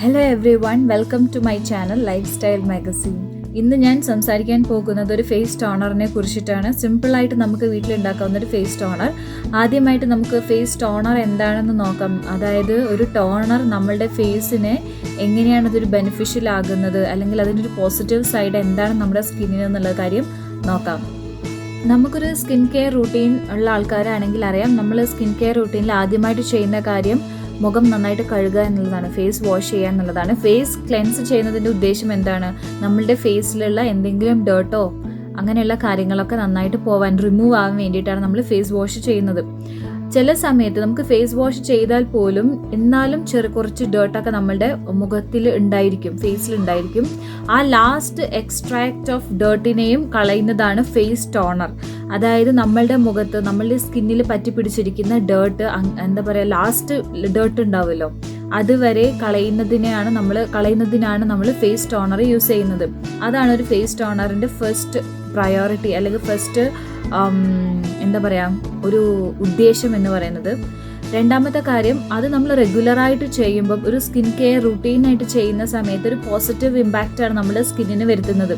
Hello everyone, welcome to my channel lifestyle magazine. ഇന്ന് ഞാൻ സംസാരിക്കാൻ പോകുന്നത് ഒരു ഫേസ് ടോണറിനെ കുറിച്ചിട്ടാണ്. സിമ്പിളായിട്ട് നമുക്ക് വീട്ടിലുണ്ടാക്കാവുന്ന ഒരു ഫേസ് ടോണർ. ആദ്യമായിട്ട് നമുക്ക് ഫേസ് ടോണർ എന്താണെന്ന് നോക്കാം. അതായത് ഒരു ടോണർ നമ്മളുടെ ഫേസിനെ എങ്ങനെയാണ് അതൊരു ബെനിഫിഷ്യൽ ആകുന്നത്, അല്ലെങ്കിൽ അതിൻ്റെ ഒരു പോസിറ്റീവ് സൈഡ് എന്താണ് നമ്മുടെ സ്കിന്നിന് എന്നുള്ള കാര്യം നോക്കാം. നമുക്കൊരു സ്കിൻ കെയർ റൂട്ടീൻ ഉള്ള ആൾക്കാരാണെങ്കിൽ അറിയാം, നമ്മൾ സ്കിൻ കെയർ റൂട്ടീനിൽ ആദ്യമായിട്ട് ചെയ്യുന്ന കാര്യം മുഖം നന്നായിട്ട് കഴുകുക എന്നുള്ളതാണ്, ഫേസ് വാഷ് ചെയ്യുക എന്നുള്ളതാണ്. ഫേസ് ക്ലെൻസ് ചെയ്യുന്നതിൻ്റെ ഉദ്ദേശം എന്താണ്? നമ്മളുടെ ഫേസിലുള്ള എന്തെങ്കിലും ഡേർട്ടോ അങ്ങനെയുള്ള കാര്യങ്ങളൊക്കെ നന്നായിട്ട് റിമൂവ് ആവാൻ വേണ്ടിയിട്ടാണ് നമ്മൾ ഫേസ് വാഷ് ചെയ്യുന്നത്. ചില സമയത്ത് നമുക്ക് ഫേസ് വാഷ് ചെയ്താൽ പോലും എന്നാലും കുറച്ച് ഡേർട്ടൊക്കെ നമ്മളുടെ മുഖത്തിൽ ഉണ്ടായിരിക്കും, ഫേസിലുണ്ടായിരിക്കും. ആ ലാസ്റ്റ് എക്സ്ട്രാക്റ്റ് ഓഫ് ഡേർട്ടിനെയും കളയുന്നതാണ് ഫേസ് ടോണർ. അതായത് നമ്മളുടെ മുഖത്ത്, നമ്മളുടെ സ്കിന്നിൽ പറ്റി പിടിച്ചിരിക്കുന്ന ഡേർട്ട്, എന്താ പറയുക, ലാസ്റ്റ് ഡേർട്ട് ഉണ്ടാവുമല്ലോ, അതുവരെ കളയുന്നതിനാണ് നമ്മൾ ഫേസ് ടോണർ യൂസ് ചെയ്യുന്നത്. അതാണ് ഒരു ഫേസ് ടോണറിൻ്റെ ഫസ്റ്റ് പ്രയോറിറ്റി, അല്ലെങ്കിൽ ഫസ്റ്റ് എന്താ പറയുക, ഒരു ഉദ്ദേശം എന്ന് പറയുന്നത്. രണ്ടാമത്തെ കാര്യം, അത് നമ്മൾ റെഗുലറായിട്ട് ചെയ്യുമ്പം, ഒരു സ്കിൻ കെയർ റുട്ടീനായിട്ട് ചെയ്യുന്ന സമയത്ത് ഒരു പോസിറ്റീവ് ഇമ്പാക്റ്റാണ് നമ്മുടെ സ്കിന്നിന് വരുത്തുന്നത്.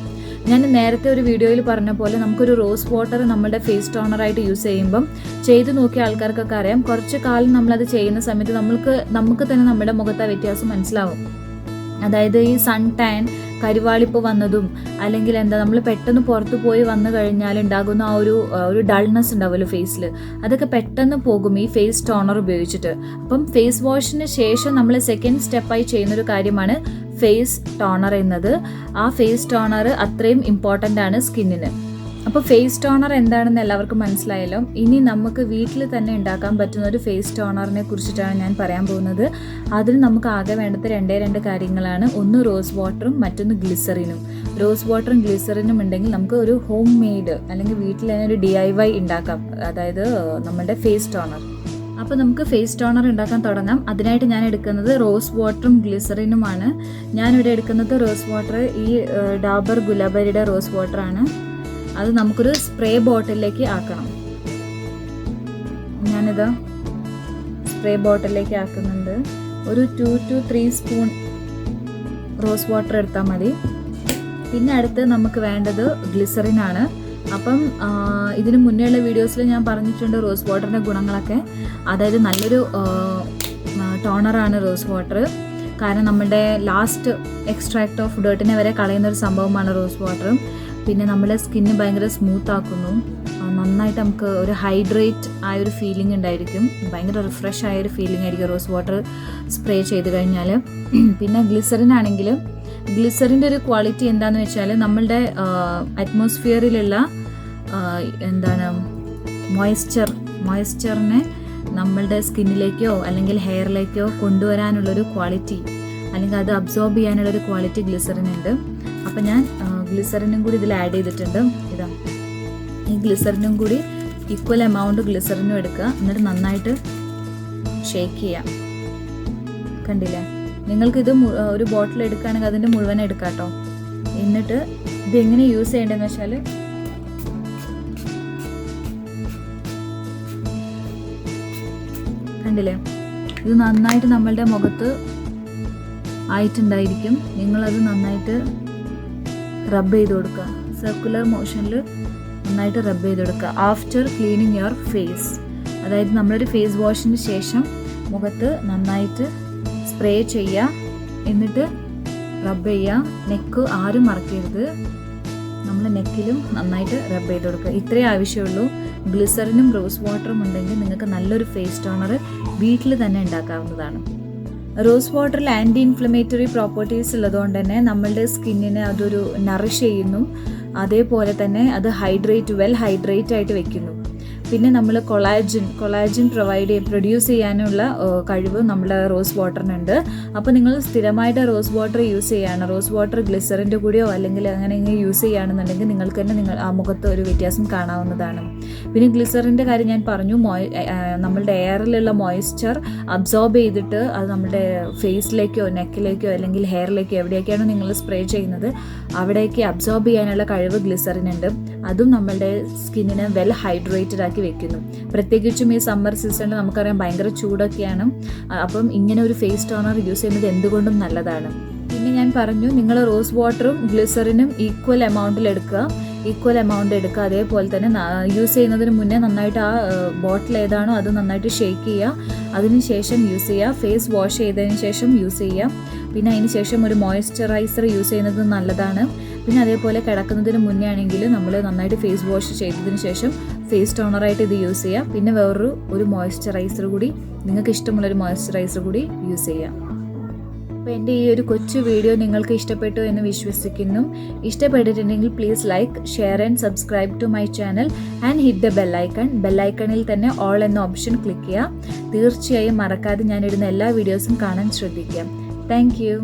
ഞാൻ നേരത്തെ ഒരു വീഡിയോയിൽ പറഞ്ഞ പോലെ നമുക്കൊരു റോസ് വാട്ടർ നമ്മുടെ ഫേസ് ടോണറായിട്ട് യൂസ് ചെയ്യുമ്പം, ചെയ്ത് നോക്കിയ ആൾക്കാർക്കൊക്കെ അറിയാം, കുറച്ച് കാലം നമ്മളത് ചെയ്യുന്ന സമയത്ത് നമുക്ക് തന്നെ നമ്മുടെ മുഖത്തെ വ്യത്യാസം മനസ്സിലാവും. അതായത് ഈ സൺ ടാൻ, കരിവാളിപ്പ് വന്നതും, അല്ലെങ്കിൽ നമ്മൾ പെട്ടെന്ന് പുറത്ത് പോയി വന്നു കഴിഞ്ഞാൽ ഉണ്ടാകുന്ന ആ ഒരു ഡൾനെസ് ഉണ്ടാവുമല്ലോ ഫേസിൽ, അതൊക്കെ പെട്ടെന്ന് പോകും ഈ ഫേസ് ടോണർ ഉപയോഗിച്ചിട്ട്. അപ്പം ഫേസ് വാഷിന് ശേഷം നമ്മൾ സെക്കൻഡ് സ്റ്റെപ്പായി ചെയ്യുന്നൊരു കാര്യമാണ് ഫേസ് ടോണർ എന്നത്. ആ ഫേസ് ടോണർ അത്രയും ഇമ്പോർട്ടൻ്റ് ആണ് സ്കിന്നിന്. അപ്പോൾ ഫേസ് ടോണർ എന്താണെന്ന് എല്ലാവർക്കും മനസ്സിലായല്ലോ. ഇനി നമുക്ക് വീട്ടിൽ തന്നെ ഉണ്ടാക്കാൻ പറ്റുന്ന ഒരു ഫേസ് ടോണറിനെ കുറിച്ചിട്ടാണ് ഞാൻ പറയാൻ പോകുന്നത്. അതിന് നമുക്ക് ആകെ വേണ്ടത് രണ്ട് കാര്യങ്ങളാണ്. ഒന്ന് റോസ് വാട്ടറും മറ്റൊന്ന് ഗ്ലിസറിനും. റോസ് വാട്ടറും ഗ്ലിസറിനും ഉണ്ടെങ്കിൽ നമുക്ക് ഒരു ഹോം മെയ്ഡ്, അല്ലെങ്കിൽ വീട്ടിൽ തന്നെ ഒരു DIY ഉണ്ടാക്കാം, അതായത് നമ്മുടെ ഫേസ് ടോണർ. അപ്പോൾ നമുക്ക് ഫേസ് ടോണർ ഉണ്ടാക്കാൻ തുടങ്ങാം. അതിനായിട്ട് ഞാൻ എടുക്കുന്നത് റോസ് വാട്ടറും ഗ്ലിസറിനുമാണ്. ഞാനിവിടെ എടുക്കുന്നത് റോസ് വാട്ടർ, ഈ ഡാബർ ഗുലാബരിയുടെ റോസ് വാട്ടറാണ്. അത് നമുക്കൊരു സ്പ്രേ ബോട്ടിലേക്ക് ആക്കണം. ഞാനിത് സ്പ്രേ ബോട്ടിലേക്ക് ആക്കുന്നുണ്ട്. ഒരു 2 to 3 സ്പൂൺ റോസ് വാട്ടർ എടുത്താൽ മതി. പിന്നെ അടുത്ത് നമുക്ക് വേണ്ടത് ഗ്ലിസറിനാണ്. അപ്പം ഇതിന് മുന്നേയുള്ള വീഡിയോസിൽ ഞാൻ പറഞ്ഞിട്ടുണ്ട് റോസ് വാട്ടറിൻ്റെ ഗുണങ്ങളൊക്കെ. അതായത് നല്ലൊരു ടോണറാണ് റോസ് വാട്ടർ. കാരണം നമ്മുടെ ലാസ്റ്റ് എക്സ്ട്രാക്ട് ഓഫ് ഡേർട്ടിനെ വരെ കളയുന്നൊരു സംഭവമാണ് റോസ് വാട്ടർ. പിന്നെ നമ്മുടെ സ്കിന്ന് ഭയങ്കര സ്മൂത്ത് ആക്കുന്നു. നന്നായിട്ട് നമുക്ക് ഒരു ഹൈഡ്രേറ്റ് ആയൊരു ഫീലിംഗ് ഉണ്ടായിരിക്കും, ഭയങ്കര റിഫ്രഷ് ആയൊരു ഫീലിംഗ് ആയിരിക്കും റോസ് വാട്ടർ സ്പ്രേ ചെയ്ത് കഴിഞ്ഞാൽ. പിന്നെ ഗ്ലിസറിനാണെങ്കിൽ, ഗ്ലിസറിൻ്റെ ഒരു ക്വാളിറ്റി എന്താണെന്ന് വെച്ചാൽ, നമ്മളുടെ അറ്റ്മോസ്ഫിയറിലുള്ള മോയ്സ്ചറിനെ നമ്മളുടെ സ്കിന്നിലേക്കോ അല്ലെങ്കിൽ ഹെയറിലേക്കോ കൊണ്ടുവരാനുള്ളൊരു ക്വാളിറ്റി, അല്ലെങ്കിൽ അത് അബ്സോർബ് ചെയ്യാനുള്ളൊരു ക്വാളിറ്റി ഗ്ലിസറിനുണ്ട്. അപ്പം ഞാൻ ഗ്ലിസറിനും കൂടി ഇതിൽ ആഡ് ചെയ്തിട്ടുണ്ട്. ഇതാ, ഈ ഗ്ലിസറിനും കൂടി ഈക്വൽ എമൗണ്ട് ഗ്ലിസറിനും എടുക്കുക. എന്നിട്ട് നന്നായിട്ട് ഷേക്ക് ചെയ്യാം. കണ്ടില്ലേ? നിങ്ങൾക്കിത് ഒരു ബോട്ടിൽ എടുക്കുകയാണെങ്കിൽ അതിൻ്റെ മുഴുവൻ എടുക്കാം കേട്ടോ. എന്നിട്ട് ഇതെങ്ങനെ യൂസ് ചെയ്യേണ്ടതെന്ന് വെച്ചാൽ, കണ്ടില്ലേ, ഇത് നന്നായിട്ട് നമ്മളുടെ മുഖത്ത് ആയിട്ടുണ്ടായിരിക്കും. നിങ്ങളത് നന്നായിട്ട് റബ്ബ് ചെയ്ത് കൊടുക്കുക, സർക്കുലർ മോഷനിൽ നന്നായിട്ട് റബ്ബ് ചെയ്ത് കൊടുക്കുക. ആഫ്റ്റർ ക്ലീനിങ് യുവർ ഫേസ്, അതായത് നമ്മളൊരു ഫേസ് വാഷിന് ശേഷം മുഖത്ത് നന്നായിട്ട് സ്പ്രേ ചെയ്യുക, എന്നിട്ട് റബ്ബ് ചെയ്യുക. നെക്ക് ആരും മറക്കരുത്, നമ്മൾ നെക്കിലും നന്നായിട്ട് റബ്ബ് ചെയ്ത് കൊടുക്കുക. ഇത്രയേ ആവശ്യമുള്ളൂ. ഗ്ലിസറിനും റോസ് വാട്ടറും ഉണ്ടെങ്കിൽ നിങ്ങൾക്ക് നല്ലൊരു ഫേസ് ടോണർ വീട്ടിൽ തന്നെ ഉണ്ടാക്കാവുന്നതാണ്. റോസ് വാട്ടറിൽ ആൻറ്റി ഇൻഫ്ലമേറ്ററി പ്രോപ്പർട്ടീസ് ഉള്ളതുകൊണ്ട് തന്നെ നമ്മളുടെ സ്കിന്നിനെ അതൊരു നറിഷ് ചെയ്യുന്നു. അതേപോലെ തന്നെ അത് വെൽ ഹൈഡ്രേറ്റ് ആയിട്ട് വെക്കുന്നു. പിന്നെ നമ്മൾ കൊളാജൻ പ്രൊഡ്യൂസ് ചെയ്യാനുള്ള കഴിവ് നമ്മുടെ റോസ് വാട്ടറിനുണ്ട്. അപ്പോൾ നിങ്ങൾ സ്ഥിരമായിട്ട് റോസ് വാട്ടർ യൂസ് ചെയ്യുകയാണ്, റോസ് വാട്ടർ ഗ്ലിസറിൻ്റെ കൂടെയോ അല്ലെങ്കിൽ അങ്ങനെ യൂസ് ചെയ്യുകയാണെന്നുണ്ടെങ്കിൽ നിങ്ങൾക്ക് തന്നെ ആ മുഖത്ത് ഒരു വ്യത്യാസം കാണാവുന്നതാണ്. പിന്നെ ഗ്ലിസറിൻ്റെ കാര്യം ഞാൻ പറഞ്ഞു, നമ്മളുടെ എയറിലുള്ള മോയ്സ്ചർ അബ്സോർബ് ചെയ്തിട്ട് അത് നമ്മുടെ ഫേസിലേക്കോ നെക്കിലേക്കോ അല്ലെങ്കിൽ ഹെയറിലേക്കോ എവിടെയൊക്കെയാണോ നിങ്ങൾ സ്പ്രേ ചെയ്യുന്നത് അവിടേക്ക് അബ്സോർബ് ചെയ്യാനുള്ള കഴിവ് ഗ്ലിസറിനുണ്ട്. അതും നമ്മളുടെ സ്കിന്നിനെ വെൽ ഹൈഡ്രേറ്റഡ് ആക്കി വെക്കുന്നു. പ്രത്യേകിച്ചും ഈ സമ്മർ സീസണിൽ നമുക്കറിയാം ഭയങ്കര ചൂടൊക്കെയാണ്. അപ്പം ഇങ്ങനെ ഒരു ഫേസ് ടോണർ യൂസ് ചെയ്യുന്നത് എന്തുകൊണ്ടും നല്ലതാണ്. പിന്നെ ഞാൻ പറഞ്ഞു, നിങ്ങൾ റോസ് വാട്ടറും ഗ്ലിസറിനും ഈക്വൽ എമൗണ്ട് എടുക്കുക. അതേപോലെ തന്നെ യൂസ് ചെയ്യുന്നതിന് മുന്നേ നന്നായിട്ട് ആ ബോട്ടിൽ ഏതാണോ അത് നന്നായിട്ട് ഷേക്ക് ചെയ്യുക. അതിനുശേഷം യൂസ് ചെയ്യുക. ഫേസ് വാഷ് ചെയ്തതിന് ശേഷം യൂസ് ചെയ്യുക. പിന്നെ അതിന് ശേഷം ഒരു മോയ്സ്ചറൈസർ യൂസ് ചെയ്യുന്നത് നല്ലതാണ്. പിന്നെ അതേപോലെ കിടക്കുന്നതിന് മുന്നേ ആണെങ്കിൽ നമ്മൾ നന്നായിട്ട് ഫേസ് വാഷ് ചെയ്തതിന് ശേഷം ഫേസ് ടോണറായിട്ട് ഇത് യൂസ് ചെയ്യുക. പിന്നെ വേറൊരു മോയ്സ്ചറൈസർ കൂടി, നിങ്ങൾക്ക് ഇഷ്ടമുള്ളൊരു മോയ്സ്ചറൈസർ കൂടി യൂസ് ചെയ്യുക. അപ്പോൾ എൻ്റെ ഈ ഒരു കൊച്ചു വീഡിയോ നിങ്ങൾക്ക് ഇഷ്ടപ്പെട്ടു എന്ന് വിശ്വസിക്കുന്നു. ഇഷ്ടപ്പെട്ടിട്ടുണ്ടെങ്കിൽ please like, share and subscribe to my channel and hit the ബെല്ലൈക്കണിൽ തന്നെ ഓൾ എന്ന ഓപ്ഷൻ ക്ലിക്ക് ചെയ്യുക. തീർച്ചയായും മറക്കാതെ ഞാനിടുന്ന എല്ലാ വീഡിയോസും കാണാൻ ശ്രദ്ധിക്കുക. Thank you.